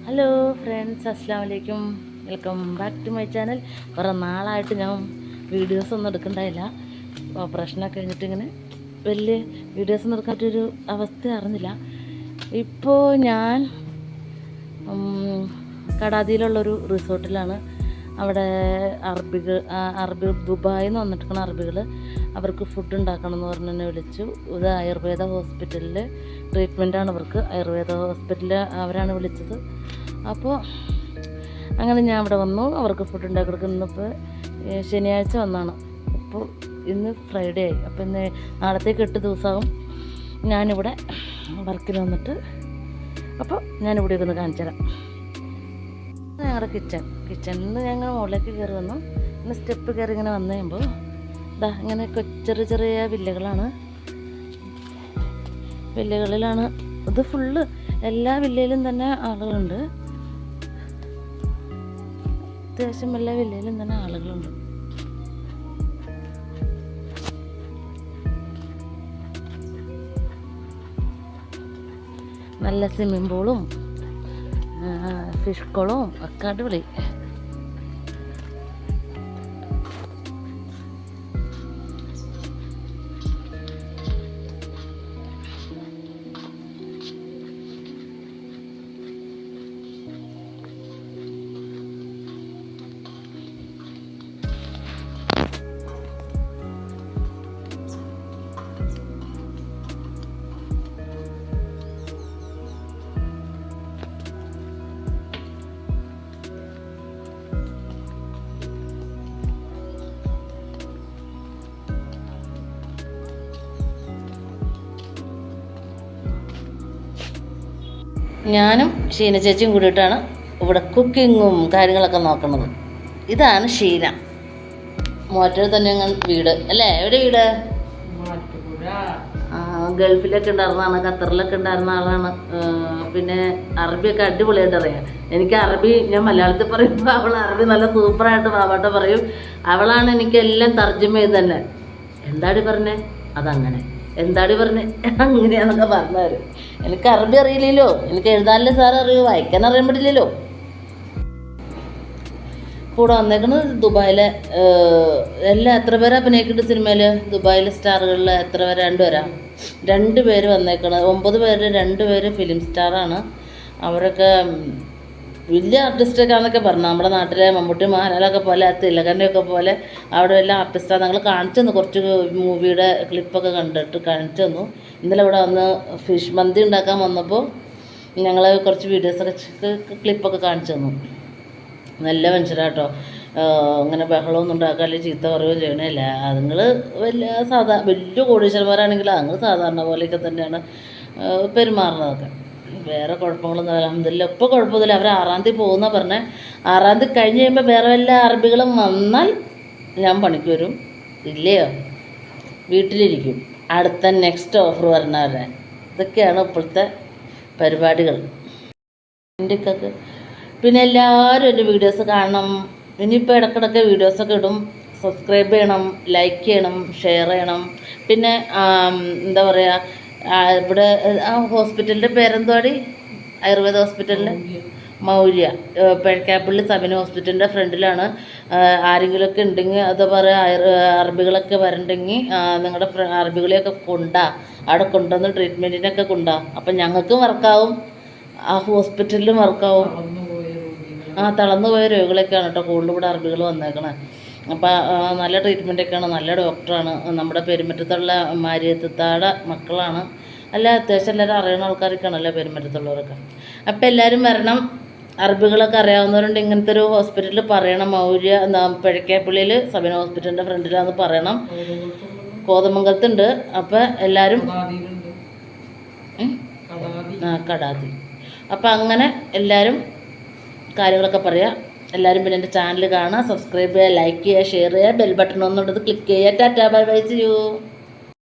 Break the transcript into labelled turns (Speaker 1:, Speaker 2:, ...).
Speaker 1: Hello friends, അസ്സലാമു അലൈക്കും. Welcome back to my channel. കുറേ നാളായിട്ട് ഞാൻ വീഡിയോസ് ഒന്നും എടുക്കണ്ടായില്ല. ഓപ്പറേഷനൊക്കെ കഴിഞ്ഞിട്ട് ഇങ്ങനെ വലിയ വീഡിയോസ് ഒന്നും എടുക്കാത്തൊരു അവസ്ഥ അറിഞ്ഞില്ല. ഇപ്പോൾ ഞാൻ കടാതിയിലുള്ളൊരു റിസോർട്ടിലാണ്. അവിടെ അറബി ദുബായിൽ നിന്ന് വന്നിട്ടിരിക്കുന്ന അറബികൾ അവർക്ക് ഫുഡ് ഉണ്ടാക്കണം എന്ന് പറഞ്ഞ് എന്നെ വിളിച്ചു. ഇത് ആയുർവേദ ഹോസ്പിറ്റലിൽ ട്രീറ്റ്മെൻറ്റാണ് അവർക്ക്. ആയുർവേദ ഹോസ്പിറ്റലിൽ അവരാണ് വിളിച്ചത്. അപ്പോൾ അങ്ങനെ ഞാൻ അവിടെ വന്നു. അവർക്ക് ഫുഡ് ഉണ്ടാക്കി കൊടുക്കുന്നത് ശനിയാഴ്ച വന്നാണ്. അപ്പോൾ ഇന്ന് ഫ്രൈഡേ ആയി. അപ്പോൾ ഇന്ന് നാളത്തേക്ക് 8 ദിവസമാകും ഞാനിവിടെ വർക്കിന് വന്നിട്ട്. അപ്പോൾ ഞാനിവിടെ ഒന്ന് കാണിച്ചു തരാം. ഞങ്ങളുടെ കിച്ചണിൽ നിന്ന് ഞങ്ങൾ മുകളിലേക്ക് കയറി വന്നു. ഇങ്ങനെ സ്റ്റെപ്പ് കയറി ഇങ്ങനെ വന്നു കഴിയുമ്പോൾ ഇതാ ഇങ്ങനെ ചെറിയ ചെറിയ വില്ലകളിലാണ് ഇത് ഫുള്ള്. എല്ലാ വില്ലയിലും തന്നെ ആളുകളുണ്ട്. അത്യാവശ്യം എല്ലാ വില്ലയിലും തന്നെ ആളുകളുണ്ട്. നല്ല സ്വിമ്മിംഗ് പൂളും ഫിഷ് കുളവും ഒക്കെ അടിപൊളി. ഞാനും ഷീന ചേച്ചിയും കൂടിയിട്ടാണ് ഇവിടെ കുക്കിങ്ങും കാര്യങ്ങളൊക്കെ നോക്കുന്നത്. ഇതാണ് ഷീന. മോറ്റയിൽ തന്നെ വീട് അല്ലേ? എവിടെ വീട്? ഗൾഫിലൊക്കെ ഉണ്ടായിരുന്നതാണ്, ഖത്തറിലൊക്കെ ഉണ്ടായിരുന്ന ആളാണ്. പിന്നെ അറബിയൊക്കെ അടിപൊളിയായിട്ട് അറിയാം. എനിക്ക് അറബി, ഞാൻ മലയാളത്തിൽ പറയുമ്പോൾ അവൾ അറബി നല്ല സൂപ്പറായിട്ട് വാവാട്ട പറയും. അവളാണ് എനിക്കെല്ലാം തർജ്ജമ ചെയ്ത് തന്നെ. എന്താടി പറഞ്ഞേ? അതങ്ങനെ. എന്താടി പറഞ്ഞേ? അങ്ങനെയാന്നൊക്കെ പറഞ്ഞു തരും. എനിക്ക് അറബി അറിയില്ലല്ലോ, എനിക്ക് എഴുതാനല്ലേ സാർ അറിയൂ, വായിക്കാൻ അറിയാൻ പറ്റില്ലല്ലോ. കൂടെ വന്നേക്കുന്നത് ദുബായിലെ എത്ര പേര് അഭിനയിക്കുന്നുണ്ട് സിനിമയിൽ? ദുബായിലെ സ്റ്റാറുകളിൽ എത്ര പേര്? 2 പേര് വന്നേക്കണത്. 9 പേര്, 2 പേര് ഫിലിം സ്റ്റാറാണ്. അവരൊക്കെ വലിയ ആർട്ടിസ്റ്റൊക്കെയാണെന്നൊക്കെ പറഞ്ഞു. നമ്മുടെ നാട്ടിലെ മമ്മൂട്ടി മോഹൻലാലൊക്കെ പോലെ, തിലകൻ്റെയൊക്കെ പോലെ അവിടെ എല്ലാം ആർട്ടിസ്റ്റാണ്. ഞങ്ങൾ കാണിച്ചു തന്നു, കുറച്ച് മൂവിയുടെ ക്ലിപ്പൊക്കെ കാണിച്ചു തന്നു. ഇന്നലെ ഇവിടെ വന്ന് ഫിഷ് മന്തി ഉണ്ടാക്കാൻ വന്നപ്പോൾ ഞങ്ങൾ കുറച്ച് വീഡിയോസൊക്കെ ക്ലിപ്പൊക്കെ കാണിച്ചു തന്നു. നല്ല മനുഷ്യരാട്ടോ. അങ്ങനെ ബഹളമൊന്നും ഉണ്ടാക്കാല്ലേ ചീത്ത പറയുകയോ ചെയ്യണമില്ല. അതുങ്ങൾ വലിയ കോടീശ്വരന്മാരാണെങ്കിൽ അതുങ്ങൾ സാധാരണ പോലെയൊക്കെ തന്നെയാണ് പെരുമാറുന്നതൊക്കെ. വേറെ കുഴപ്പങ്ങളൊന്നും അൽഹംദുലില്ലാ ഇപ്പോൾ കുഴപ്പമൊന്നുമില്ല. അവർ 6-ാം തീയതി പോകുന്ന പറഞ്ഞത്. 6-ാം തീയതി കഴിഞ്ഞ് കഴിയുമ്പോൾ വേറെ വല്ല അറബികളും വന്നാൽ ഞാൻ പണിക്ക് വരും, ഇല്ലയോ വീട്ടിലിരിക്കും. അടുത്ത നെക്സ്റ്റ് ഓഫർ വരണവരെ. ഇതൊക്കെയാണ് ഇപ്പോഴത്തെ പരിപാടികൾ. ഇന്ത്യക്കൊക്കെ പിന്നെ എല്ലാവരും എൻ്റെ വീഡിയോസ് കാണണം. ഇനിയിപ്പോൾ ഇടയ്ക്കിടയ്ക്ക് വീഡിയോസൊക്കെ ഇടും. സബ്സ്ക്രൈബ് ചെയ്യണം, ലൈക്ക് ചെയ്യണം, ഷെയർ ചെയ്യണം. പിന്നെ എന്താ പറയുക, ഇവിടെ ഹോസ്പിറ്റലിൻ്റെ പേരെന്തുവാടി? ആയുർവേദ ഹോസ്പിറ്റലിൻ്റെ മൗര്യ പേഴക്കാപ്പള്ളി സബിന ഹോസ്പിറ്റലിൻ്റെ ഫ്രണ്ടിലാണ്. ആരെങ്കിലുമൊക്കെ ഉണ്ടെങ്കിൽ അത് പറയുക, അറബികളൊക്കെ വരണ്ടെങ്കിൽ നിങ്ങളുടെ അറബികളെയൊക്കെ അവിടെ കൊണ്ടുവന്ന് ട്രീറ്റ്മെൻറ്റിനൊക്കെ അപ്പം ഞങ്ങൾക്കും വർക്കാവും, ആ ഹോസ്പിറ്റലിലും വർക്കാവും. തളർന്നു പോയ രോഗികളൊക്കെയാണ് കേട്ടോ കൂടുതൽ ഇവിടെ അറബികൾ വന്നേക്കണേ. അപ്പം നല്ല ട്രീറ്റ്മെൻറ്റൊക്കെയാണ്, നല്ല ഡോക്ടറാണ്. നമ്മുടെ പെരുമറ്റത്തുള്ള മാരിയത്താടെ മക്കളാണ്. അത്യാവശ്യം എല്ലാവരും അറിയുന്ന ആൾക്കാരൊക്കെയാണല്ലോ പെരുമറ്റത്തുള്ളവരൊക്കെ. അപ്പം എല്ലാവരും വരണം. അറബികളൊക്കെ അറിയാവുന്നവരുണ്ട് ഇങ്ങനത്തെ ഒരു ഹോസ്പിറ്റലിൽ പറയണം. മൗര്യ പേഴക്കാപ്പള്ളിയിൽ സബിന ഹോസ്പിറ്റലിൻ്റെ ഫ്രണ്ടിലാണെന്ന് പറയണം. കോതമംഗലത്തുണ്ട്. അപ്പം എല്ലാവരും കടാതി. അപ്പം അങ്ങനെ എല്ലാവരും കാര്യങ്ങളൊക്കെ പറയാം. എല്ലാവരും പിന്നെ എൻ്റെ ചാനൽ കാണുക, സബ്സ്ക്രൈബ് ചെയ്യുക, ലൈക്ക് ചെയ്യുക, ഷെയർ ചെയ്യുക, ബെൽ ബട്ടൺ ഒന്നുള്ളത് ക്ലിക്ക് ചെയ്യുക. Tata, bye bye, see U.